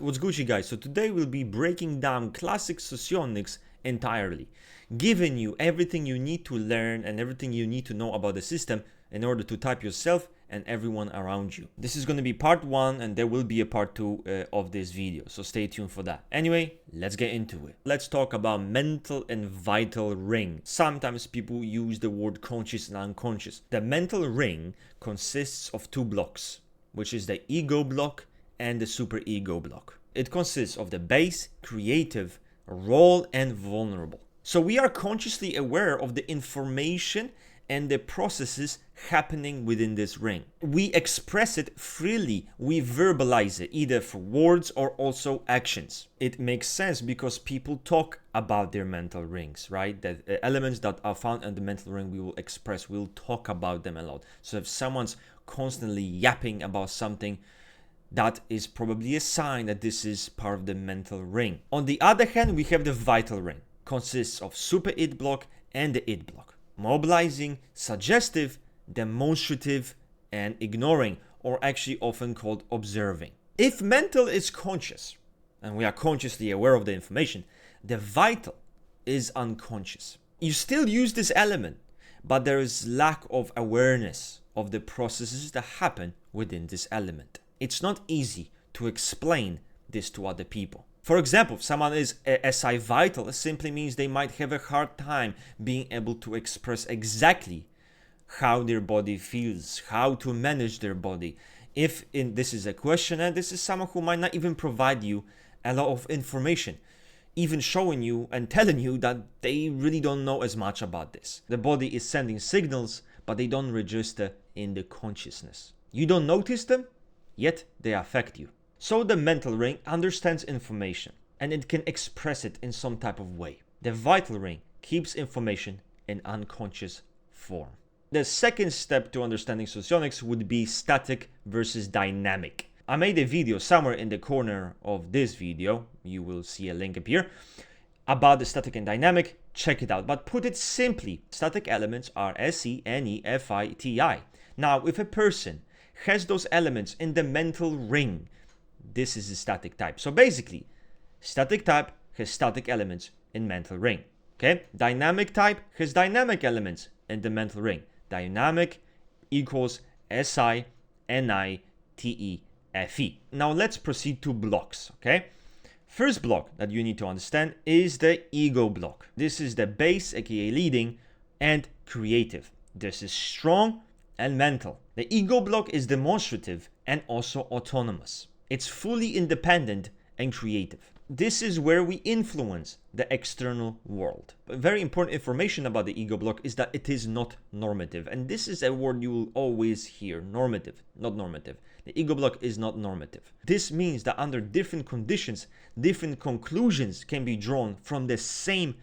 What's Gucci, guys? So today we'll be breaking down classic Socionics entirely, giving you everything you need to learn and everything you need to know about the system in order to type yourself and everyone around you. This is going to be part 1 and there will be a part 2 of this video, so stay tuned for that. Anyway, let's get into it. Let's talk about mental and vital ring. Sometimes people use the word conscious and unconscious. The mental ring consists of 2 blocks, which is the ego block and the superego block. It consists of the base, creative, role, and vulnerable. So we are consciously aware of the information and the processes happening within this ring. We express it freely, we verbalize it, either for words or also actions. It makes sense because people talk about their mental rings, right? The elements that are found in the mental ring we will express, we'll talk about them a lot. So if someone's constantly yapping about something, that is probably a sign that this is part of the mental ring. On the other hand, we have the vital ring. Consists of super id block and the id block. Mobilizing, suggestive, demonstrative, and ignoring, or actually often called observing. If mental is conscious, and we are consciously aware of the information, the vital is unconscious. You still use this element, but there is lack of awareness of the processes that happen within this element. It's not easy to explain this to other people. For example, if someone is SI vital, it simply means they might have a hard time being able to express exactly how their body feels, how to manage their body. If this is a questionnaire, this is someone who might not even provide you a lot of information, even showing you and telling you that they really don't know as much about this. The body is sending signals, but they don't register in the consciousness. You don't notice them, yet they affect you. So the mental ring understands information and it can express it in some type of way. The vital ring keeps information in unconscious form. The second step to understanding socionics would be static versus dynamic. I made a video somewhere in the corner of this video, you will see a link up here, about the static and dynamic. Check it out. But put it simply, static elements are SE, NE, FI, TI. Now, if a person has those elements in the mental ring, this is a static type. So basically, static type has static elements in mental ring. Okay, dynamic type has dynamic elements in the mental ring. Dynamic equals SI, NI, TE, FE. Now let's proceed to blocks. Okay, first block that you need to understand is the ego block. This is the base, aka leading, and creative. This is strong and mental. The ego block is demonstrative and also autonomous. It's fully independent and creative. This is where we influence the external world. Very important information about the ego block is that it is not normative. And this is a word you will always hear, normative, not normative. The ego block is not normative. This means that under different conditions, different conclusions can be drawn from the same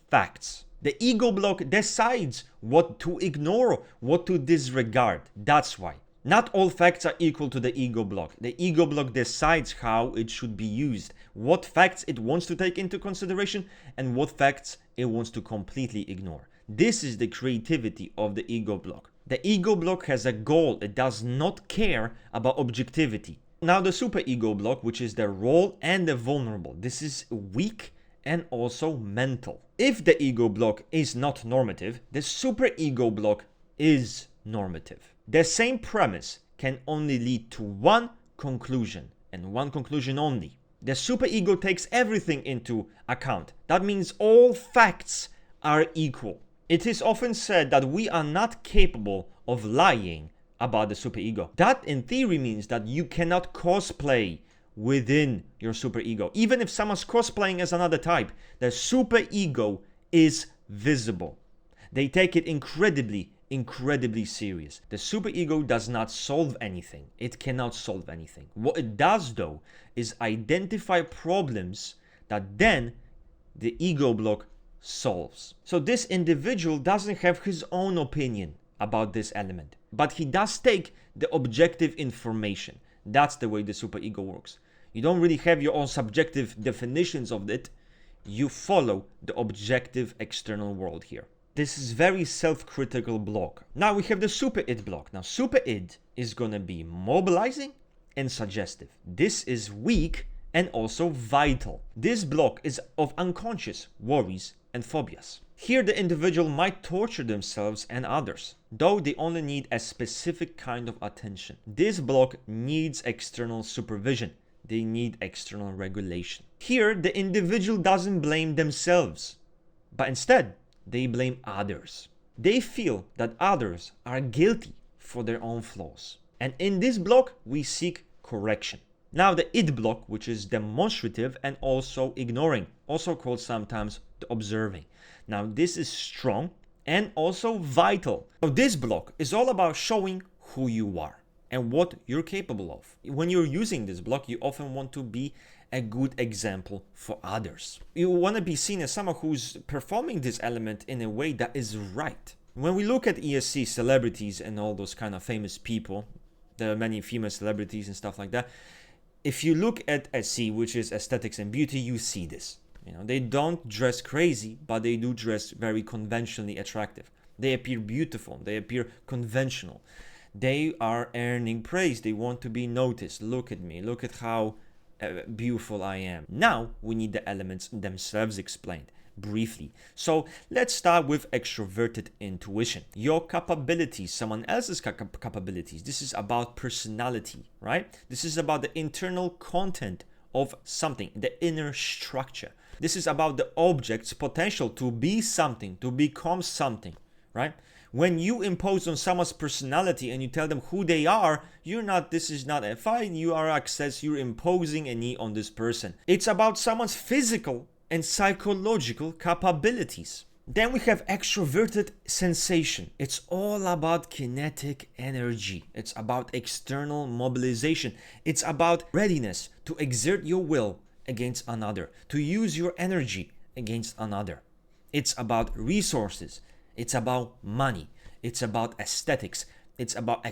facts. The ego block decides what to ignore, what to disregard. That's why. Not all facts are equal to the ego block. The ego block decides how it should be used, what facts it wants to take into consideration, and what facts it wants to completely ignore. This is the creativity of the ego block. The ego block has a goal. It does not care about objectivity. Now the superego block, which is the role and the vulnerable. This is weak and also mental. If the ego block is not normative, the superego block is normative. The same premise can only lead to one conclusion, and one conclusion only. The superego takes everything into account. That means all facts are equal. It is often said that we are not capable of lying about the superego. That in theory means that you cannot cosplay within your superego. Even if someone's cosplaying as another type, the superego is visible. They take it incredibly serious. The superego does not solve anything. It cannot solve anything. What it does though is identify problems that then the ego block solves. So this individual doesn't have his own opinion about this element, but he does take the objective information. That's the way the superego works. You don't really have your own subjective definitions of it. You follow the objective external world here. This is very self-critical block. Now we have the super id block. Now super id is gonna be mobilizing and suggestive. This is weak and also vital. This block is of unconscious worries and phobias. Here the individual might torture themselves and others, though they only need a specific kind of attention. This block needs external supervision. They need external regulation. Here the individual doesn't blame themselves, but instead they blame others. They feel that others are guilty for their own flaws. And in this block we seek correction. Now the id block, which is demonstrative and also ignoring, also called sometimes the observing. Now this is strong and also vital. So this block is all about showing who you are and what you're capable of. When you're using this block, you often want to be a good example for others. You want to be seen as someone who's performing this element in a way that is right. When we look at ESC celebrities and all those kind of famous people, there are many female celebrities and stuff like that. If you look at SC, which is aesthetics and beauty, you see this. You know, they don't dress crazy, but they do dress very conventionally attractive. They appear beautiful. They appear conventional. They are earning praise. They want to be noticed. Look at me. Look at how beautiful I am. Now we need the elements themselves explained briefly. So let's start with extroverted intuition. Your capabilities, someone else's capabilities. This is about personality, right? This is about the internal content of something, the inner structure. This is about the object's potential to be something, to become something, right? When you impose on someone's personality and you tell them who they are, this is not a fine, you are access, you're imposing a need on this person. It's about someone's physical and psychological capabilities. Then we have extroverted sensation. It's all about kinetic energy. It's about external mobilization. It's about readiness to exert your will against another, to use your energy against another. It's about resources. It's about money. It's about aesthetics. It's about the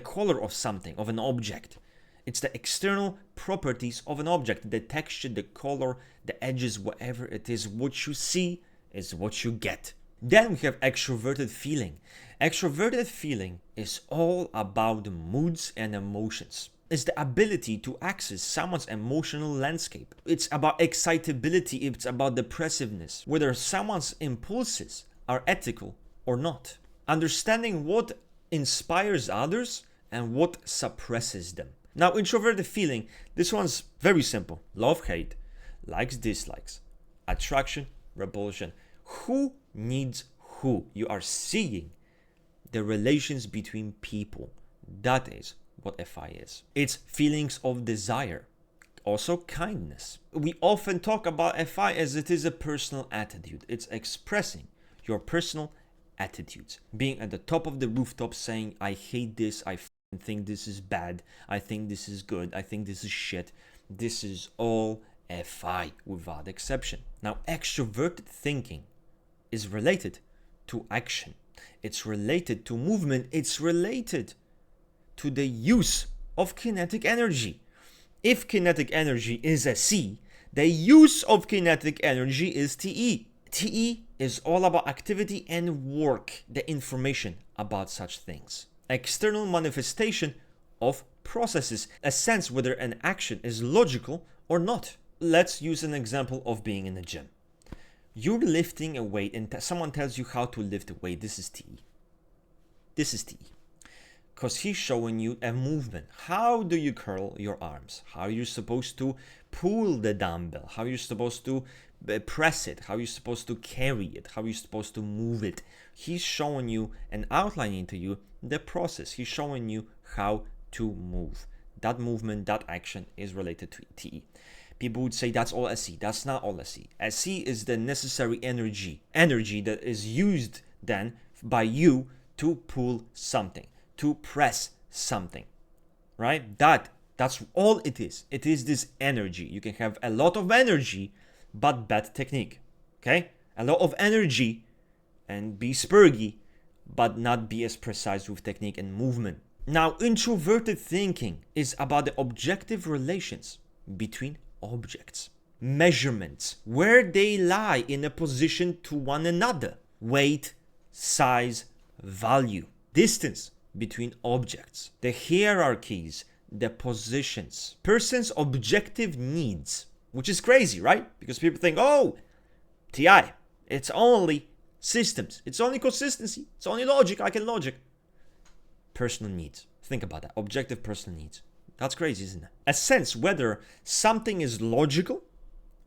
color of something, of an object. It's the external properties of an object, the texture, the color, the edges, whatever it is. What you see is what you get. Then we have extroverted feeling. Extroverted feeling is all about the moods and emotions. It's the ability to access someone's emotional landscape. It's about excitability. It's about depressiveness. Whether someone's impulses are ethical or not. Understanding what inspires others and what suppresses them. Now, introverted feeling, this one's very simple. Love, hate, likes, dislikes, attraction, repulsion. Who needs who? You are seeing the relations between people. That is what FI is. It's feelings of desire. Also kindness. We often talk about FI as it is a personal attitude. It's expressing your personal attitudes. Being at the top of the rooftop saying, I hate this, I think this is bad, I think this is good, I think this is shit. This is all FI without exception. Now, extroverted thinking is related to action. It's related to movement. It's related to the use of kinetic energy. If kinetic energy is a C, the use of kinetic energy is TE. TE is all about activity and work, the information about such things. External manifestation of processes, a sense whether an action is logical or not. Let's use an example of being in the gym. You're lifting a weight and someone tells you how to lift a weight. This is TE. This is TE. Because he's showing you a movement. How do you curl your arms? How are you supposed to pull the dumbbell? How are you supposed to press it? How are you supposed to carry it? How are you supposed to move it? He's showing you and outlining to you the process. He's showing you how to move. That movement, that action is related to TE. People would say that's all SC. That's not all SC. SC is the necessary energy that is used then by you to pull something, to press something, right? That's all it is. It is this energy. You can have a lot of energy, but bad technique, okay? A lot of energy and be spurgy, but not be as precise with technique and movement. Now, introverted thinking is about the objective relations between objects, measurements, where they lie in opposition to one another, weight, size, value, distance between objects, the hierarchies the positions, person's objective needs, which is crazy, right? Because people think, oh, TI, it's only systems, it's only consistency, it's only logic, I can logic. Personal needs. Think about that. Objective personal needs. That's crazy, isn't it? A sense whether something is logical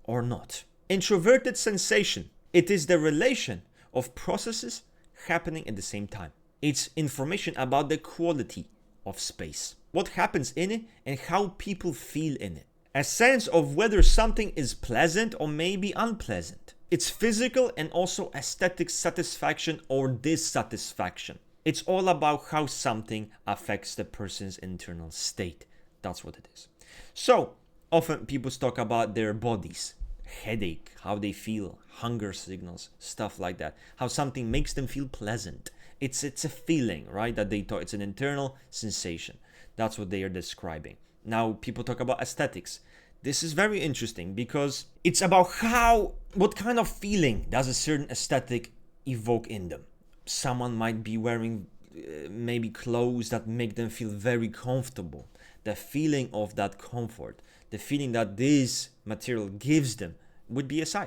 or not. Introverted sensation. It is the relation of processes happening at the same time. It's information about the quality of space, what happens in it, and how people feel in it. A sense of whether something is pleasant or maybe unpleasant. It's physical and also aesthetic satisfaction or dissatisfaction. It's all about how something affects the person's internal state. That's what it is. So, often people talk about their bodies, headache, how they feel, hunger signals, stuff like that. How something makes them feel pleasant. It's a feeling, right? That they talk. It's an internal sensation. That's what they are describing. Now, people talk about aesthetics. This is very interesting because it's about what kind of feeling does a certain aesthetic evoke in them. Someone might be wearing maybe clothes that make them feel very comfortable. The feeling of that comfort, the feeling that this material gives them would be a SI.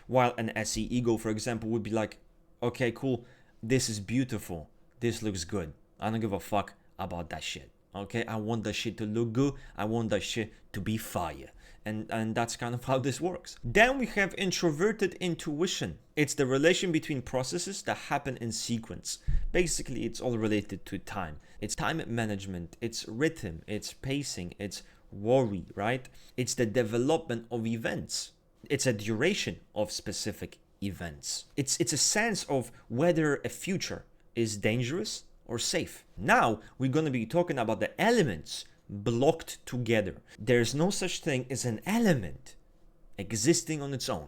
While an SE ego, for example, would be like, okay, cool, this is beautiful, this looks good. I don't give a fuck about that shit. Okay, I want that shit to look good. I want that shit to be fire. And that's kind of how this works. Then we have introverted intuition. It's the relation between processes that happen in sequence. Basically, it's all related to time. It's time management, it's rhythm, it's pacing, it's worry, right? It's the development of events. It's a duration of specific events. It's a sense of whether a future is dangerous or safe. Now, we're going to be talking about the elements blocked together. There's no such thing as an element existing on its own.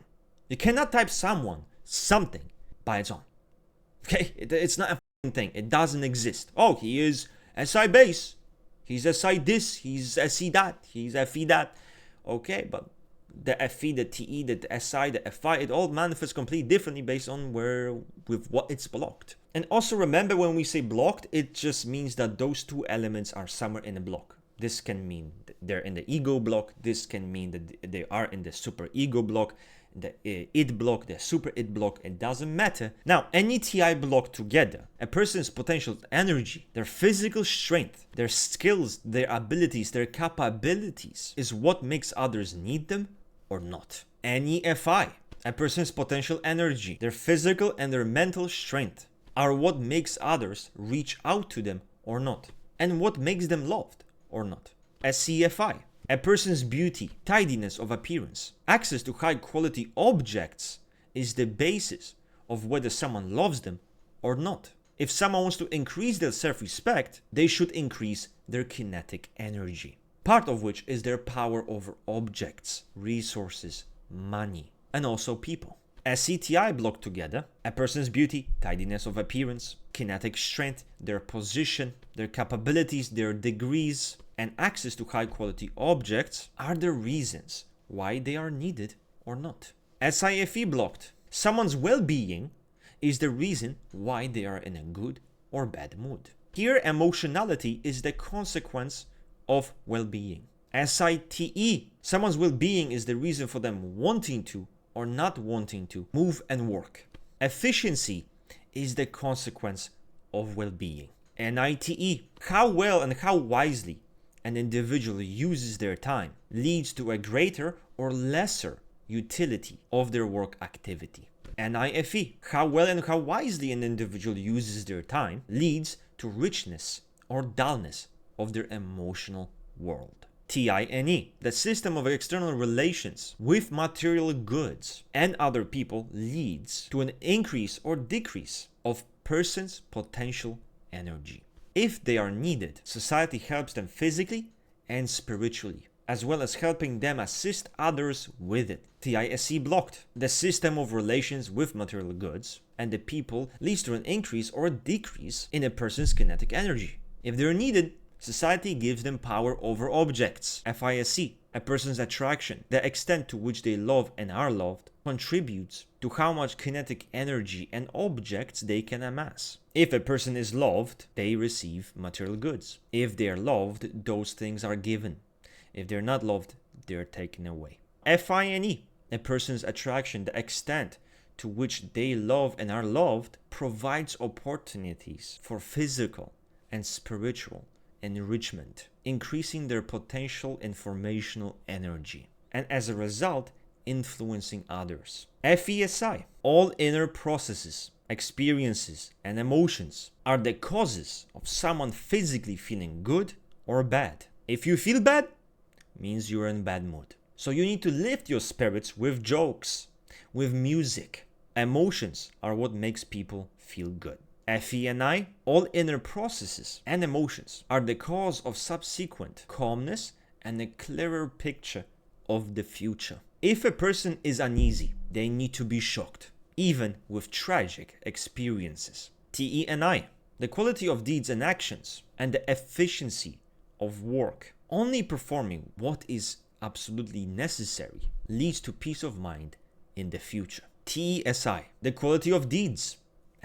You cannot type something by its own. Okay? It's not a thing. It doesn't exist. Oh, he is SI base. He's SI this. He's SE that. He's FE that. Okay, but the FE, the TE, the SI, the FI, it all manifests completely differently based on with what it's blocked. And also remember, when we say blocked, it just means that those two elements are somewhere in a block. This can mean they're in the ego block. This can mean that they are in the super ego block, the id block, the super id block. It doesn't matter. Now, any TI block together, a person's potential energy, their physical strength, their skills, their abilities, their capabilities is what makes others need them or not. Any FI, a person's potential energy, their physical and their mental strength are what makes others reach out to them or not, and what makes them loved or not. A CFI, a person's beauty, tidiness of appearance, access to high quality objects is the basis of whether someone loves them or not. If someone wants to increase their self-respect, they should increase their kinetic energy, part of which is their power over objects, resources, money, and also people. As CTI block together, a person's beauty, tidiness of appearance, kinetic strength, their position, their capabilities, their degrees, and access to high quality objects are the reasons why they are needed or not. SIFE blocked, someone's well-being is the reason why they are in a good or bad mood. Here, emotionality is the consequence of well-being. SITE, someone's well-being is the reason for them wanting to or not wanting to move and work. Efficiency is the consequence of well-being. NiTe, how well and how wisely an individual uses their time leads to a greater or lesser utility of their work activity. NiFe, how well and how wisely an individual uses their time leads to richness or dullness of their emotional world. TiNe, the system of external relations with material goods and other people leads to an increase or decrease of person's potential energy. If they are needed, society helps them physically and spiritually, as well as helping them assist others with it. TiSe blocked, the system of relations with material goods and the people leads to an increase or decrease in a person's kinetic energy. If they're needed, Society gives them power over objects. FiSe, a person's attraction, the extent to which they love and are loved, contributes to how much kinetic energy and objects they can amass. If a person is loved, they receive material goods. If they are loved, those things are given. If they're not loved, they're taken away. FiNe, a person's attraction, the extent to which they love and are loved, provides opportunities for physical and spiritual enrichment, increasing their potential informational energy, and as a result, influencing others. FeSi, all inner processes, experiences, and emotions are the causes of someone physically feeling good or bad. If you feel bad, means you're in bad mood. So you need to lift your spirits with jokes, with music. Emotions are what makes people feel good. FeNi, all inner processes and emotions are the cause of subsequent calmness and a clearer picture of the future. If a person is uneasy, they need to be shocked, even with tragic experiences. TeNi, the quality of deeds and actions and the efficiency of work. Only performing what is absolutely necessary leads to peace of mind in the future. TiSe, the quality of deeds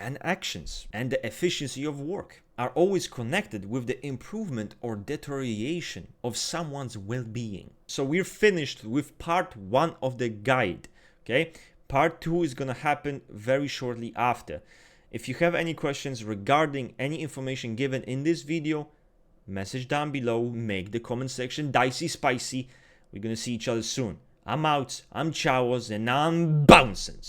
and actions and the efficiency of work are always connected with the improvement or deterioration of someone's well-being. So we're finished with part 1 of the guide. Okay, part 2 is gonna happen very shortly after. If you have any questions regarding any information given in this video, message down below, make the comment section dicey spicy. We're gonna see each other soon. I'm out, I'm Chowers, and I'm bouncing.